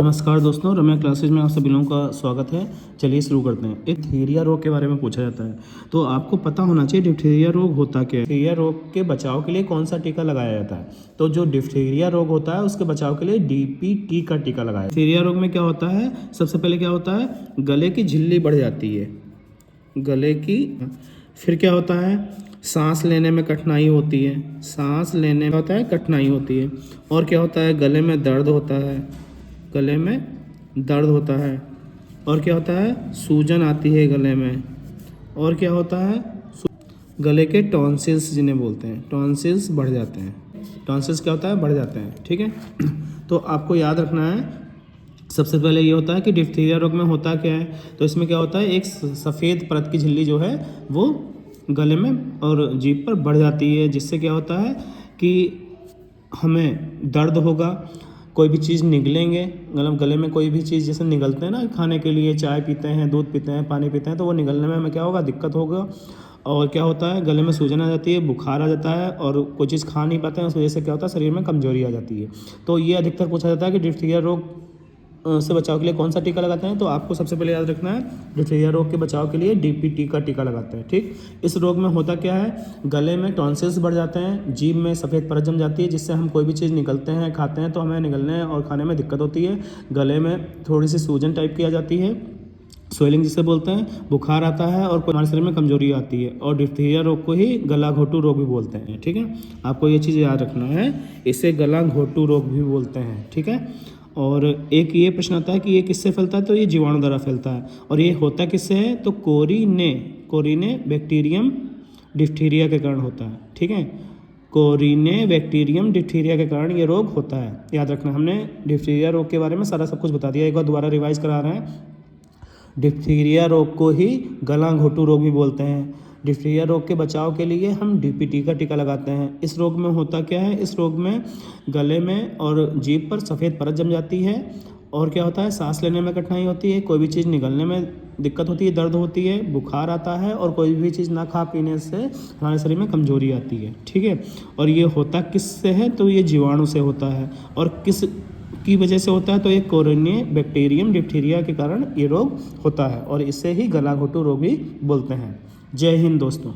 नमस्कार दोस्तों, रम्या क्लासेज में आप सभी लोगों का स्वागत है। चलिए शुरू करते हैं। एक डिप्थीरिया रोग के बारे में पूछा जाता है, तो आपको पता होना चाहिए डिप्थीरिया रोग होता क्या है। डिप्थीरिया रोग के बचाव के लिए कौन सा टीका लगाया जाता है। तो जो डिप्थीरिया रोग होता है उसके बचाव के लिए डीपीटी का टीका लगाया। डिप्थीरिया रोग में क्या होता है, सबसे पहले क्या होता है, गले की झिल्ली बढ़ जाती है, गले की। फिर क्या होता है, सांस लेने में कठिनाई होती है, सांस लेने में होता है कठिनाई होती है। और क्या होता है, गले में दर्द होता है, गले में दर्द होता है। और क्या होता है, सूजन आती है गले में। और क्या होता है, गले के टॉन्सिल्स जिन्हें बोलते हैं, टॉन्सिल्स बढ़ जाते हैं। टॉन्सिल्स क्या होता है, बढ़ जाते हैं। ठीक है, तो आपको याद रखना है, सबसे पहले ये होता है कि डिप्थीरिया रोग में होता क्या है। तो इसमें क्या होता है, एक सफ़ेद परत की झिल्ली जो है वो गले में और जीभ पर बढ़ जाती है, जिससे क्या होता है कि हमें दर्द होगा। कोई भी चीज़ निगलेंगे, मतलब गले में कोई भी चीज़ जैसे निगलते हैं ना, खाने के लिए चाय पीते हैं, दूध पीते हैं, पानी पीते हैं, तो वो निगलने में हमें क्या होगा, दिक्कत होगा। और क्या होता है, गले में सूजन आ जाती है, बुखार आ जाता है, और कोई चीज़ खा नहीं पाते हैं, उस वजह से क्या होता है, शरीर में कमजोरी आ जाती है। तो ये अधिकतर पूछा जाता है कि डिप्थीरिया रोग से बचाव के लिए कौन सा टीका लगाते हैं। तो आपको सबसे पहले याद रखना है, डिप्थीरिया रोग के बचाव के लिए डीपीटी का टीका लगाते हैं। ठीक, इस रोग में होता क्या है, गले में टॉन्सिल्स बढ़ जाते हैं, जीभ में सफ़ेद परत जम जाती है, जिससे हम कोई भी चीज़ निगलते हैं, खाते हैं, तो हमें निगलने और खाने में दिक्कत होती है। गले में थोड़ी सी सूजन टाइप की आ जाती है, स्वेलिंग जिसे बोलते हैं, बुखार आता है, और हमारे शरीर में कमजोरी आती है। और डिप्थीरिया रोग को ही गला घोटू रोग भी बोलते हैं। ठीक है, आपको ये चीज़ याद रखना है, इसे गला घोटू रोग भी बोलते हैं। ठीक है, और एक ये प्रश्न आता है कि ये किससे फैलता है। तो ये जीवाणु द्वारा फैलता है। और ये होता किससे है, तो कोरिने बैक्टीरियम डिप्थीरिया के कारण होता है। ठीक है, कोरिने बैक्टीरियम डिप्थीरिया के कारण ये रोग होता है। याद रखना, हमने डिप्थीरिया रोग के बारे में सारा सब कुछ बता दिया। एक बार दोबारा रिवाइज करा रहे हैं, डिप्थीरिया रोग को ही गला घोटू रोग भी बोलते हैं। डिप्थीरिया रोग के बचाव के लिए हम डीपीटी का टीका लगाते हैं। इस रोग में होता क्या है, इस रोग में गले में और जीभ पर सफ़ेद परत जम जाती है। और क्या होता है, सांस लेने में कठिनाई होती है, कोई भी चीज़ निगलने में दिक्कत होती है, दर्द होती है, बुखार आता है, और कोई भी चीज़ ना खा पीने से हमारे शरीर में कमजोरी आती है। ठीक है, और ये होता किससे है, तो ये जीवाणु से होता है। और किस की वजह से होता है, तो ये कोरिने बैक्टीरियम डिप्थीरिया के कारण ये रोग होता है, और इसे ही गला घोटू रोग भी बोलते हैं। जय हिंद दोस्तों।